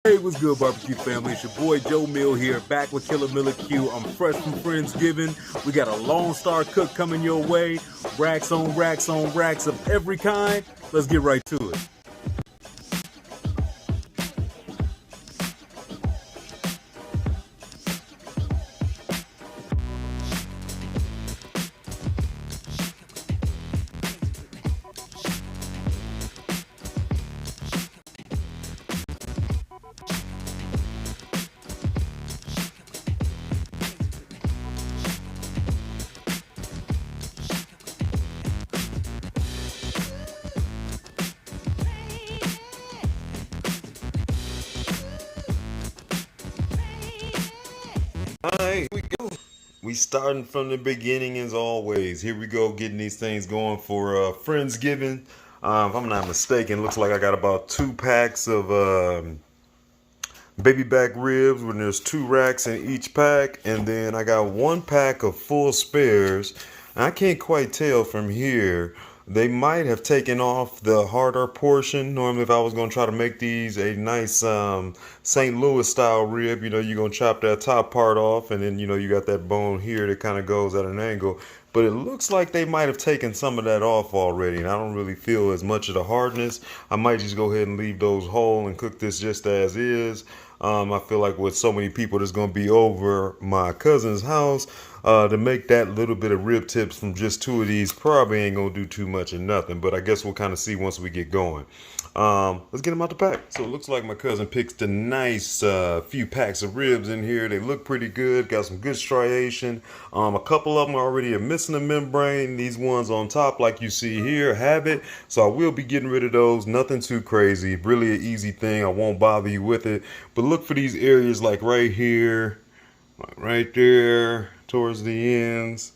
Hey, what's good, barbecue family? It's your boy Joe Mill here, back with Killer Miller Q. I'm fresh from Friendsgiving. We got a Lone Star cook coming your way. Racks on racks on racks of every kind. Let's get right to it. Alright, here we go. We starting from the beginning as always. Here we go, getting these things going for Friendsgiving. If I'm not mistaken, looks like I got about 2 packs of baby back ribs when there's 2 racks in each pack, and then I got 1 pack of full spares. I can't quite tell from here. They might have taken off the harder portion. Normally, if I was going to try to make these a nice St. Louis style rib, you're going to chop that top part off, and then, you got that bone here that kind of goes at an angle. But it looks like they might have taken some of that off already, and I don't really feel as much of the hardness. I might just go ahead and leave those whole and cook this just as is. I feel like with so many people that's going to be over my cousin's house, to make that little bit of rib tips from just 2 of these probably ain't going to do too much or nothing. But I guess we'll kind of see once we get going. Let's get them out the pack. So it looks like my cousin picked a nice few packs of ribs in here. They look pretty good. Got some good striation. A couple of them already are missing the membrane. These ones on top, like you see here, have it. So I will be getting rid of those. Nothing too crazy. Really an easy thing. I won't bother you with it. But look for these areas like right here, right there, towards the ends,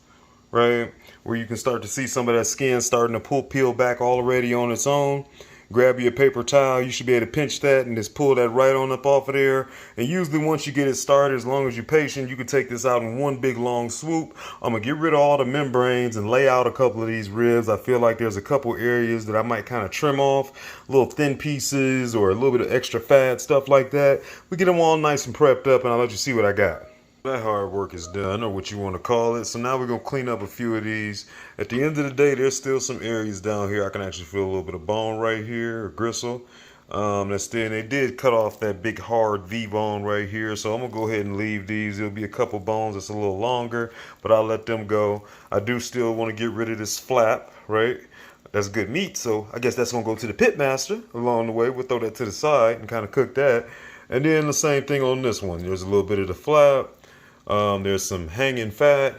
right? Where you can start to see some of that skin starting to peel back already on its own. Grab your paper towel. You should be able to pinch that and just pull that right on up off of there. And usually once you get it started, as long as you're patient, you can take this out in one big long swoop. I'm going to get rid of all the membranes and lay out a couple of these ribs. I feel like there's a couple areas that I might kind of trim off, little thin pieces or a little bit of extra fat, stuff like that. We get them all nice and prepped up, and I'll let you see what I got. That hard work is done, or what you want to call it. So now we're going to clean up a few of these. At the end of the day, there's still some areas down here. I can actually feel a little bit of bone right here, or gristle. That's thin. They did cut off that big hard V bone right here. So I'm going to go ahead and leave these. There'll be a couple bones that's a little longer, but I'll let them go. I do still want to get rid of this flap, right? That's good meat. So I guess that's going to go to the pit master along the way. We'll throw that to the side and kind of cook that. And then the same thing on this one. There's a little bit of the flap. There's some hanging fat,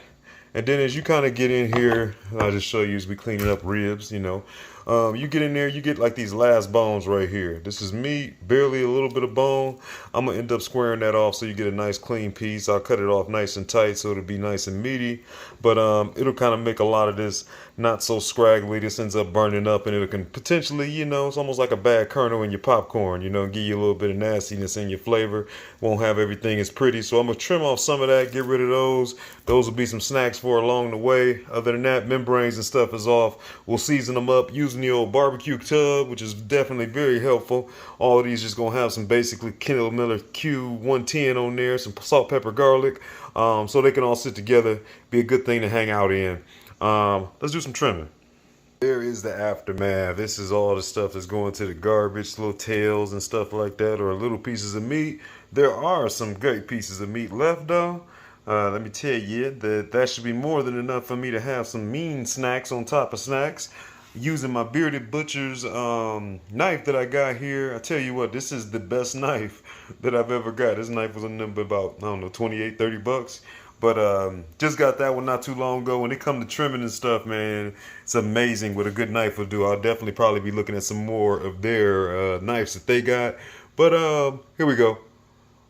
and then as you kind of get in here, I'll just show you as we cleaning up ribs, you get in there, you get like these last bones right here. This is meat, barely a little bit of bone. I'm gonna end up squaring that off so you get a nice clean piece. I'll cut it off nice and tight so it'll be nice and meaty, but it'll kind of make a lot of this not so scraggly. This ends up burning up, and it can potentially, it's almost like a bad kernel in your popcorn, give you a little bit of nastiness in your flavor. Won't have everything as pretty, so I'm gonna trim off some of that, get rid of those. Those will be some snacks for along the way. Other than that, membranes and stuff is off. We'll season them up using the old barbecue tub, which is definitely very helpful. All of these just gonna have some basically Killer Miller Q 110 on there, some salt, pepper, garlic, so they can all sit together. Be a good thing to hang out in. Let's do some trimming. There is the aftermath. This is all the stuff that's going to the garbage, little tails and stuff like that, or little pieces of meat. There are some great pieces of meat left though. Let me tell you that should be more than enough for me to have some mean snacks on top of snacks. Using my Bearded Butcher's knife that I got here. I tell you what, this is the best knife that I've ever got. This knife was a number about, 28, 30 bucks. But just got that one not too long ago. When it comes to trimming and stuff, man, it's amazing what a good knife will do. I'll definitely probably be looking at some more of their knives that they got. But here we go.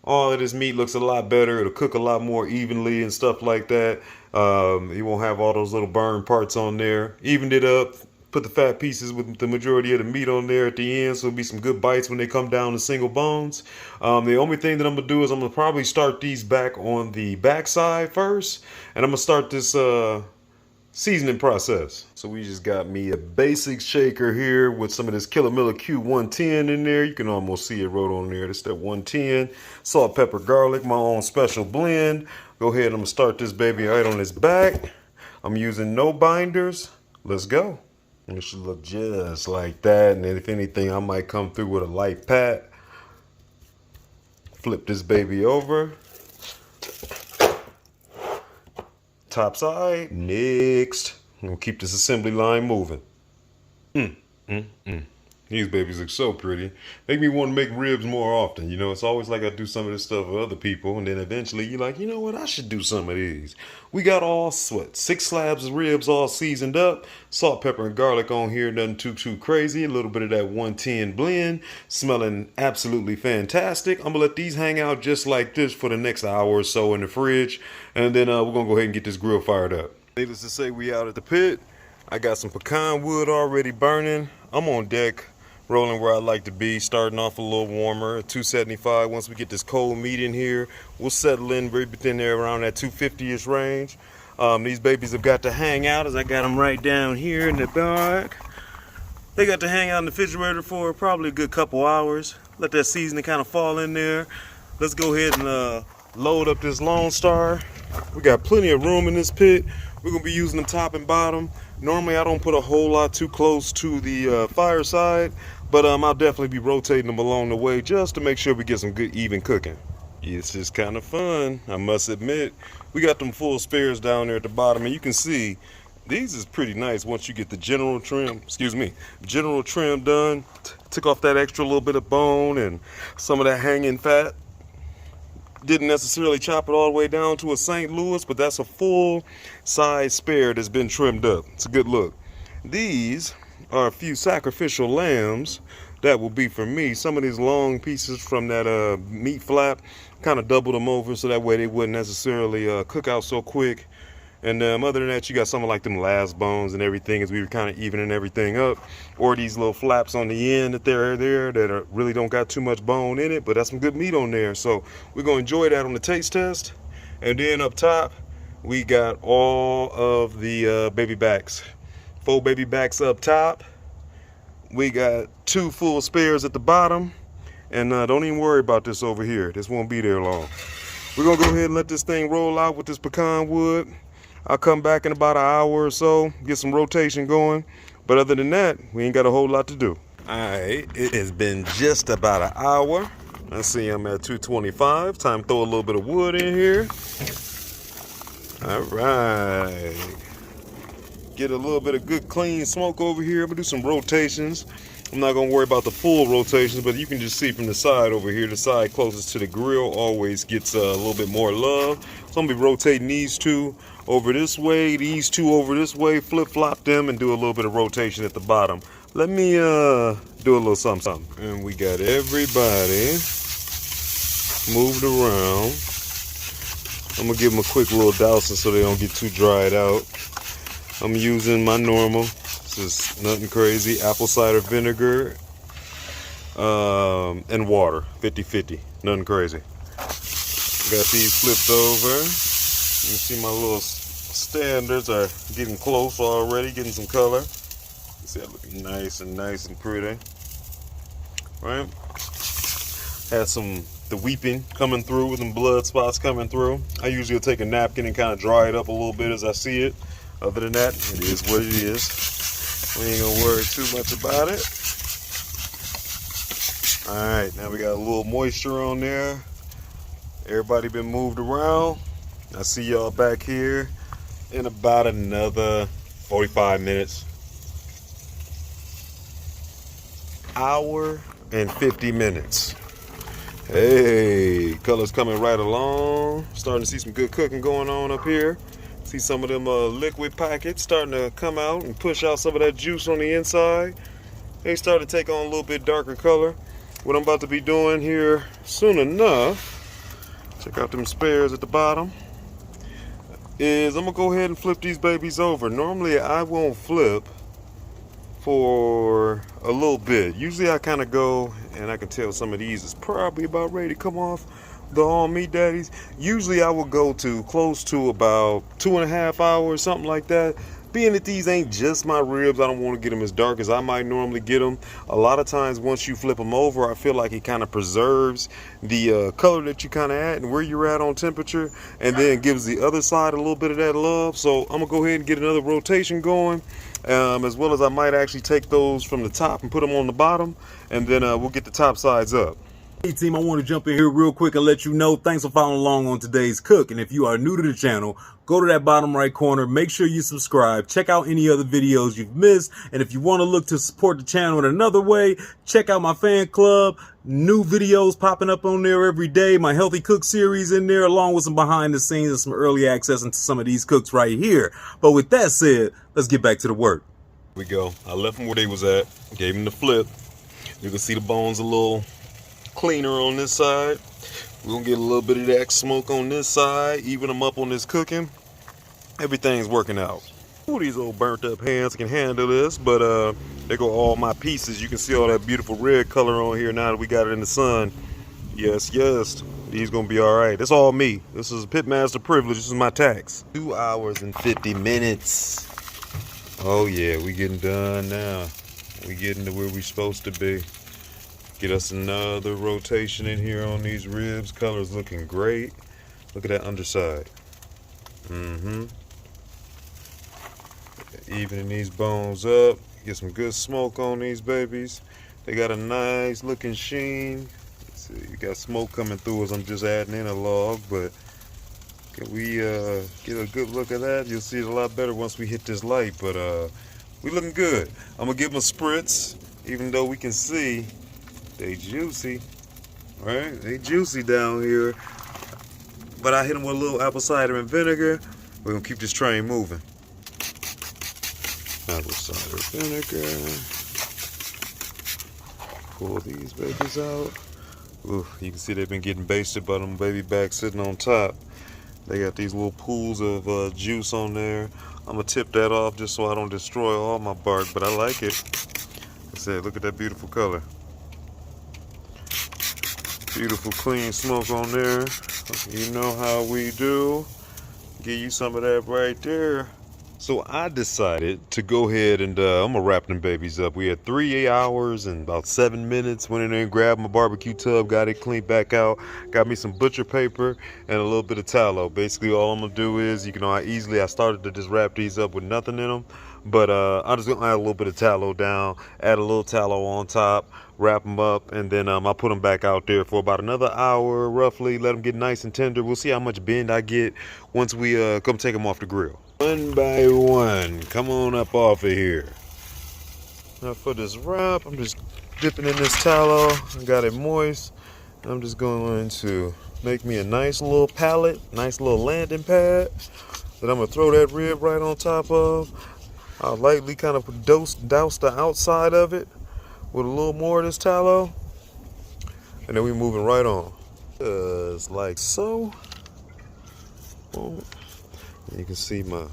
All of this meat looks a lot better. It'll cook a lot more evenly and stuff like that. You won't have all those little burn parts on there. Evened it up. Put the fat pieces with the majority of the meat on there at the end, so it'll be some good bites when they come down to single bones. The only thing that I'm gonna do is I'm gonna probably start these back on the back side first, and I'm gonna start this seasoning process. So we just got me a basic shaker here with some of this Killer Miller Q110 in there. You can almost see it wrote on there. That's that 110. Salt, pepper, garlic, my own special blend. Go ahead, I'm gonna start this baby right on its back. I'm using no binders. Let's go. It should look just like that. And if anything, I might come through with a light pat. Flip this baby over. Top side. Next. I'm gonna keep this assembly line moving. These babies look so pretty. Make me want to make ribs more often. You know, it's always like I do some of this stuff with other people, and then eventually you're like, you know what, I should do some of these. We got all, 6 slabs of ribs all seasoned up. Salt, pepper, and garlic on here, nothing too crazy. A little bit of that 110 blend, smelling absolutely fantastic. I'm gonna let these hang out just like this for the next hour or so in the fridge, and then we're gonna go ahead and get this grill fired up. Needless to say, we out at the pit. I got some pecan wood already burning. I'm on deck, rolling where I like to be, starting off a little warmer at 275. Once we get this cold meat in here, we'll settle in right within there around that 250-ish range. These babies have got to hang out, as I got them right down here in the back. They got to hang out in the refrigerator for probably a good couple hours. Let that seasoning kind of fall in there. Let's go ahead and load up this Lone Star. We got plenty of room in this pit. We're gonna be using them top and bottom. Normally I don't put a whole lot too close to the fireside, but I'll definitely be rotating them along the way just to make sure we get some good even cooking. It's just kind of fun, I must admit. We got them full spares down there at the bottom, and you can see these is pretty nice once you get the general trim done. Took off that extra little bit of bone and some of that hanging fat. Didn't necessarily chop it all the way down to a St. Louis, but that's a full size spare that's been trimmed up. It's a good look. These are a few sacrificial lambs that will be for me. Some of these long pieces from that meat flap, kind of doubled them over so that way they wouldn't necessarily cook out so quick. And other than that, you got some of like them last bones and everything as we were kind of evening everything up. Or these little flaps on the end that they're there that are, really don't got too much bone in it, but that's some good meat on there. So we're going to enjoy that on the taste test. And then up top, we got all of the baby backs. 4 baby backs up top. We got 2 full spares at the bottom. And don't even worry about this over here. This won't be there long. We're going to go ahead and let this thing roll out with this pecan wood. I'll come back in about an hour or so, get some rotation going. But other than that, we ain't got a whole lot to do. All right, it has been just about an hour. I see I'm at 225. Time to throw a little bit of wood in here. All right. Get a little bit of good clean smoke over here. I'm gonna do some rotations. I'm not gonna worry about the full rotations, but you can just see from the side over here, the side closest to the grill always gets a little bit more love. So I'm gonna be rotating these 2 over this way, these 2 over this way, flip-flop them and do a little bit of rotation at the bottom. Let me do a little something. And we got everybody moved around. I'm gonna give them a quick little dousing so they don't get too dried out. I'm using my normal, this is nothing crazy, apple cider vinegar and water, 50-50, nothing crazy. Got these flipped over. You can see my little standards are getting close already, getting some color. You see that looking nice and pretty. Right? Had the weeping coming through with some blood spots coming through. I usually will take a napkin and kind of dry it up a little bit as I see it. Other than that, it is what it is. We ain't gonna worry too much about it. Alright, now we got a little moisture on there. Everybody been moved around. I see y'all back here in about another 45 minutes. Hour and 50 minutes. Hey, color's coming right along. Starting to see some good cooking going on up here. See some of them liquid packets starting to come out and push out some of that juice on the inside. They start to take on a little bit darker color. What I'm about to be doing here soon enough, check out them spares at the bottom, is I'm gonna go ahead and flip these babies over. Normally I won't flip for a little bit. Usually I kind of go, and I can tell some of these is probably about ready to come off the all meat daddies. Usually I will go to close to about 2.5 hours, something like that. being that these ain't just my ribs, I don't want to get them as dark as I might normally get them. A lot of times once you flip them over, I feel like it kind of preserves the color that you kind of at and where you're at on temperature, and then gives the other side a little bit of that love. So I'm gonna go ahead and get another rotation going, as well as I might actually take those from the top and put them on the bottom, and then we'll get the top sides up. Hey team, I want to jump in here real quick and let you know, thanks for following along on today's cook. And if you are new to the channel, go to that bottom right corner, make sure you subscribe, check out any other videos you've missed. And if you want to look to support the channel in another way, check out my fan club, new videos popping up on there every day, my healthy cook series in there, along with some behind the scenes and some early access into some of these cooks right here. But with that said, let's get back to the work. Here we go. I left them where they was at, gave them the flip. You can see the bones a little cleaner on this side. We're gonna get a little bit of that smoke on this side, even them up on this cooking. Everything's working out. Ooh, these old burnt up hands can handle this, but there go all my pieces. You can see all that beautiful red color on here now that we got it in the sun. Yes, these gonna be all right. That's all me. This is a pitmaster privilege. This is my tax. 2 hours and 50 minutes. Oh yeah, we getting done now. We getting to where we supposed to be. Get us another rotation in here on these ribs. Color's looking great. Look at that underside. Evening these bones up. Get some good smoke on these babies. They got a nice looking sheen. Let's see, you got smoke coming through as I'm just adding in a log, but can we get a good look at that? You'll see it a lot better once we hit this light, but we looking good. I'm gonna give them a spritz, even though we can see they juicy, right? They juicy down here. But I hit them with a little apple cider and vinegar. We're gonna keep this train moving. Apple cider vinegar. Pull these babies out. Ooh, you can see they've been getting basted by them baby backs sitting on top. They got these little pools of juice on there. I'm gonna tip that off just so I don't destroy all my bark, but I like it. Like I said, look at that beautiful color. Beautiful clean smoke on there. You know how we do. Give you some of that right there. So I decided to go ahead and I'm gonna wrap them babies up. We had 3 hours and about 7 minutes. Went in there and grabbed my barbecue tub, got it cleaned back out, got me some butcher paper and a little bit of tallow. Basically all I'm gonna do is, you know, I started to just wrap these up with nothing in them, but I'm just gonna add a little bit of tallow down, add a little tallow on top, wrap them up, and then I'll put them back out there for about another hour roughly, let them get nice and tender. We'll see how much bend I get once we come take them off the grill. One by one, come on up off of here. Now for this wrap, I'm just dipping in this tallow. I got it moist. I'm just going to make me a nice little pallet, nice little landing pad that I'm gonna throw that rib right on top of. I'll lightly kind of douse the outside of it with a little more of this tallow, and then we're moving right on. Just like so. Boom. You can see my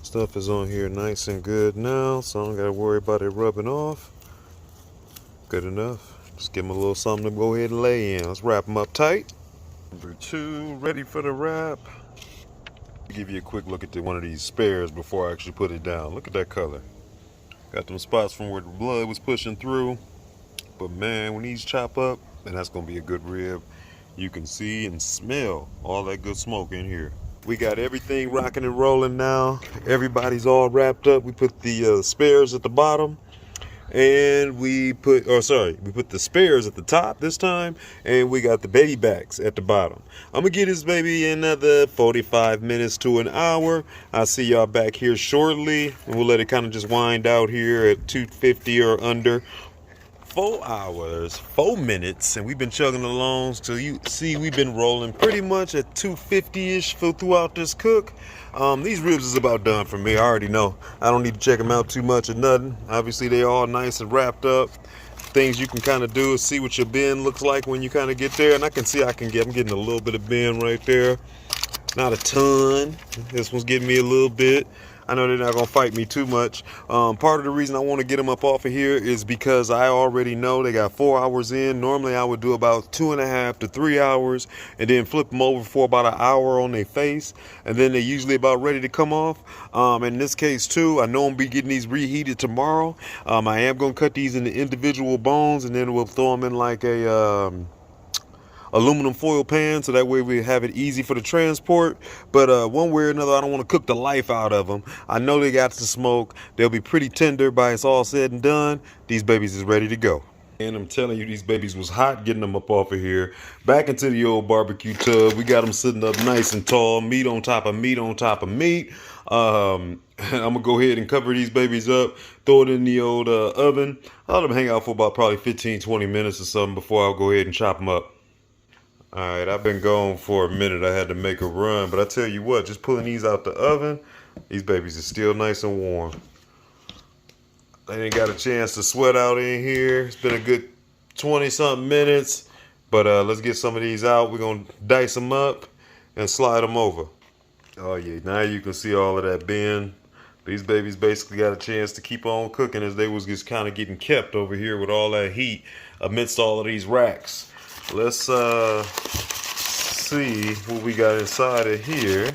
stuff is on here nice and good now, so I don't gotta worry about it rubbing off. Good enough. Just give them a little something to go ahead and lay in. Let's wrap them up tight. Number 2, ready for the wrap. Give you a quick look at one of these spares before I actually put it down. Look at that color. Got them spots from where the blood was pushing through. But man, when these chop up, then that's gonna be a good rib. You can see and smell all that good smoke in here. We got everything rocking and rolling now. Everybody's all wrapped up. We put the spares at the bottom, and we put the spares at the top this time, and we got the baby backs at the bottom. I'm gonna get this baby another 45 minutes to an hour. I'll see y'all back here shortly, and we'll let it kind of just wind out here at 250 or under. 4 hours, 4 minutes, and we've been chugging along. So you see, we've been rolling pretty much at 250-ish throughout this cook. These ribs is about done for me. I already know. I don't need to check them out too much or nothing. Obviously, they all nice and wrapped up. Things you can kind of do is see what your bend looks like when you kind of get there, and I can see I'm getting a little bit of bend right there. Not a ton. This one's getting me a little bit. I know they're not gonna fight me too much. Part of the reason I want to get them up off of here is because I already know they got 4 hours in. Normally I would do about 2.5 to 3 hours and then flip them over for about an hour on their face, and then they're usually about ready to come off. In this case too, I know I'm be getting these reheated tomorrow. I am gonna cut these into individual bones, and then we'll throw them in like a aluminum foil pan, so that way we have it easy for the transport. But one way or another, I don't want to cook the life out of them. I know they got to smoke. They'll be pretty tender by it's all said and done. These babies is ready to go. And I'm telling you, these babies was hot getting them up off of here. Back into the old barbecue tub. We got them sitting up nice and tall. Meat on top of meat on top of meat. I'm going to go ahead and cover these babies up. Throw it in the old oven. I'll let them hang out for about probably 15-20 minutes or something before I'll go ahead and chop them up. Alright, I've been gone for a minute. I had to make a run. But I tell you what, just pulling these out the oven, these babies are still nice and warm. They ain't got a chance to sweat out in here. It's been a good 20-something minutes. But let's get some of these out. We're going to dice them up and slide them over. Oh yeah, now you can see all of that bend. These babies basically got a chance to keep on cooking as they was just kind of getting kept over here with all that heat amidst all of these racks. Let's see what we got inside of here.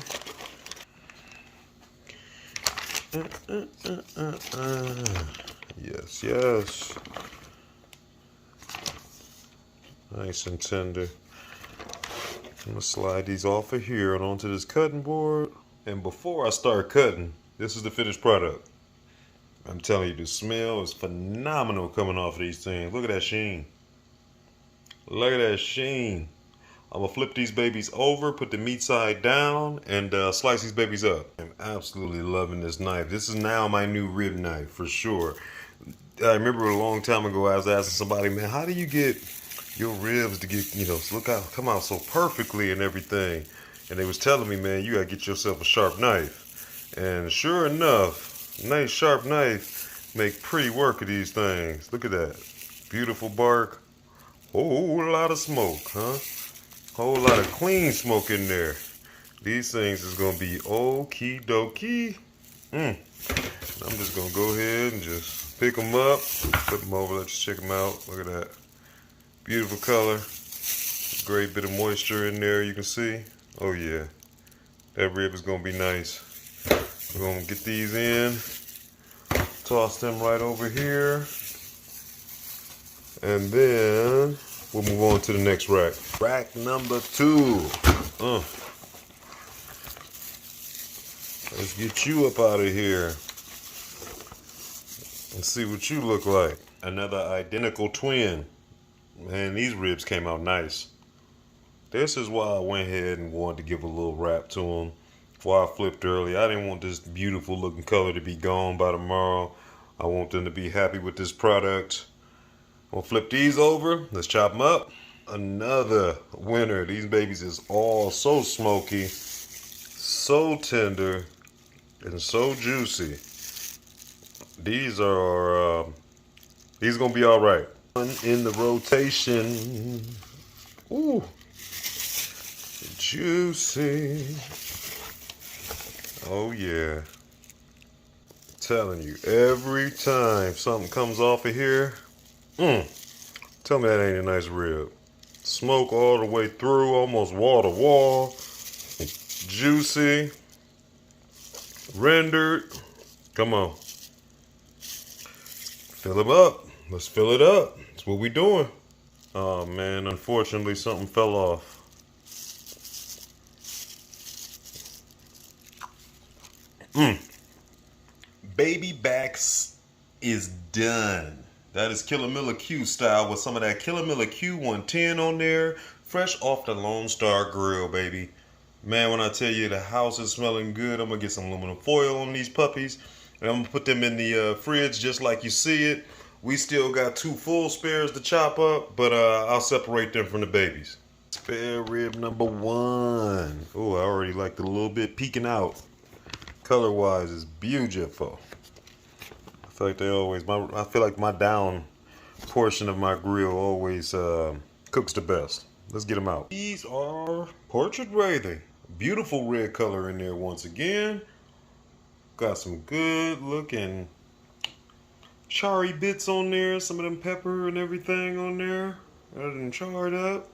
Yes, yes. Nice and tender. I'm gonna slide these off of here and onto this cutting board. And before I start cutting, this is the finished product. I'm telling you, the smell is phenomenal coming off of these things. Look at that sheen. Look at that sheen. I'm gonna flip these babies over, put the meat side down, and slice these babies up. I'm absolutely loving this knife. This is now my new rib knife for sure. I remember a long time ago I was asking somebody, man, how do you get your ribs to get, come out so perfectly and everything? And they was telling me, man, you gotta get yourself a sharp knife. And sure enough, nice sharp knife make pretty work of these things. Look at that. Beautiful bark. Whole lot of smoke, huh? Whole lot of clean smoke in there. These things is gonna be okie dokie. I'm just gonna go ahead and just pick them up, flip them over, let's check them out. Look at that. Beautiful color. Great bit of moisture in there, you can see. Oh yeah, that rib is gonna be nice. We're gonna get these in, toss them right over here. And then we'll move on to the next rack. Rack number 2. Let's get you up out of here and see what you look like. Another identical twin. Man, these ribs came out nice. This is why I went ahead and wanted to give a little wrap to them. Why I flipped early. I didn't want this beautiful looking color to be gone by tomorrow. I want them to be happy with this product. We'll flip these over. Let's chop them up. Another winner. These babies is all so smoky, so tender, and so juicy. These are gonna be all right. One in the rotation. Ooh, juicy. Oh yeah. Telling you, every time something comes off of here. Tell me that ain't a nice rib. Smoke all the way through, almost wall to wall. Juicy. Rendered. Come on. Fill them up. Let's fill it up. That's what we doing. Oh man, unfortunately something fell off. Baby backs is done. That is Killer Miller Q style with some of that Killer Miller Q110 on there. Fresh off the Lone Star Grill, baby. Man, when I tell you the house is smelling good, I'm going to get some aluminum foil on these puppies. And I'm going to put them in the fridge just like you see it. We still got 2 full spares to chop up, but I'll separate them from the babies. Spare rib number 1. Oh, I already like it a little bit peeking out. Color-wise, it's beautiful. I feel like my down portion of my grill always cooks the best. Let's get them out. These are portrait worthy. Beautiful red color in there once again. Got some good looking charry bits on there. Some of them pepper and everything on there. Other than charred up.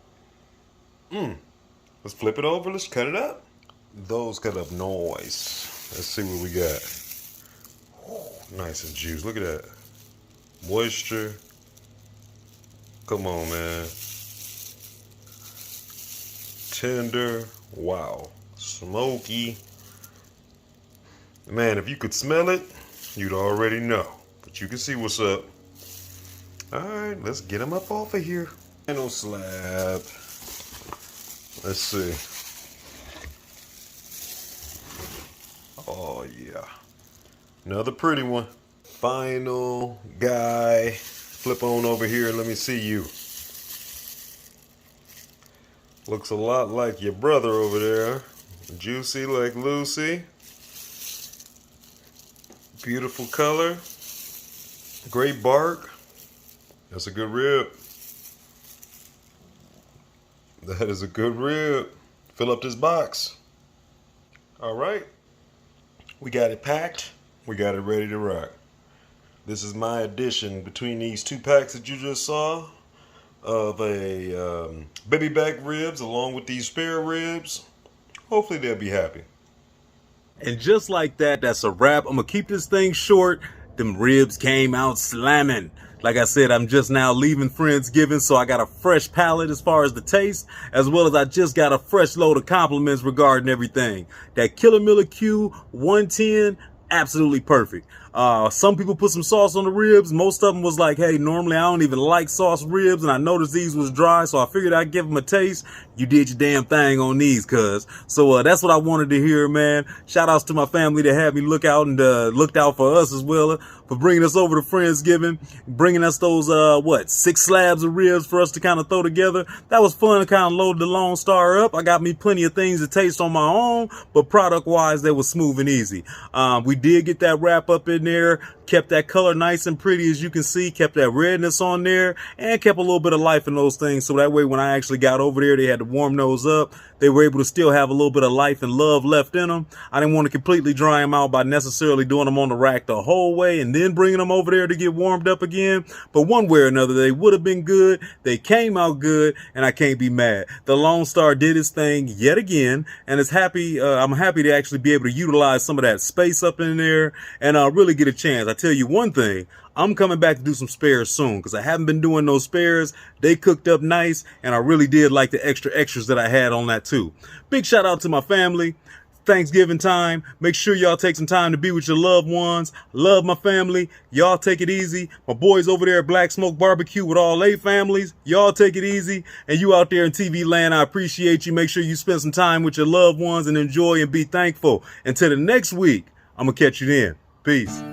Let's flip it over. Let's cut it up. Those cut up nice. Let's see what we got. Nice and juice. Look at that. Moisture. Come on, man. Tender. Wow. Smoky. Man, if you could smell it, you'd already know. But you can see what's up. Alright, let's get them up off of here. Final slab. Let's see. Oh, yeah. Another pretty one. Final guy. Flip on over here and let me see you. Looks a lot like your brother over there. Juicy like Lucy. Beautiful color. Great bark. That's a good rib. That is a good rib. Fill up this box. All right. We got it packed. We got it ready to rock. This is my addition between these two packs that you just saw of a baby back ribs along with these spare ribs. Hopefully they'll be happy. And just like that, that's a wrap. I'm going to keep this thing short. Them ribs came out slamming. Like I said, I'm just now leaving Friendsgiving, so I got a fresh palate as far as the taste, as well as I just got a fresh load of compliments regarding everything. That Killer Miller Q 110, absolutely perfect. Some people put some sauce on the ribs. Most of them was like, hey, normally I don't even like sauce ribs, and I noticed these was dry, so I figured I'd give them a taste. You did your damn thing on these, cuz. So that's what I wanted to hear, man. Shout outs to my family that had me look out and looked out for us as well, for bringing us over to Friendsgiving, bringing us those 6 slabs of ribs for us to kind of throw together. That was fun to kind of load the Lone Star up. I got me plenty of things to taste on my own, but product wise they was smooth and easy. We did get that wrap up in there, kept that color nice and pretty, as you can see, kept that redness on there, and kept a little bit of life in those things, so that way when I actually got over there, they had to warm those up. They were able to still have a little bit of life and love left in them. I didn't want to completely dry them out by necessarily doing them on the rack the whole way and then bringing them over there to get warmed up again. But one way or another, they would have been good. They came out good, and I can't be mad. The Lone Star did his thing yet again, and I'm happy to actually be able to utilize some of that space up in there and really get a chance. I tell you one thing, I'm coming back to do some spares soon, because I haven't been doing those spares. They cooked up nice, and I really did like the extra extras that I had on that too. Big shout out to my family. Thanksgiving time. Make sure y'all take some time to be with your loved ones. Love my family. Y'all take it easy. My boys over there at Black Smoke Barbecue with all 8 families. Y'all take it easy. And you out there in TV land, I appreciate you. Make sure you spend some time with your loved ones and enjoy and be thankful. Until the next week, I'm going to catch you then. Peace.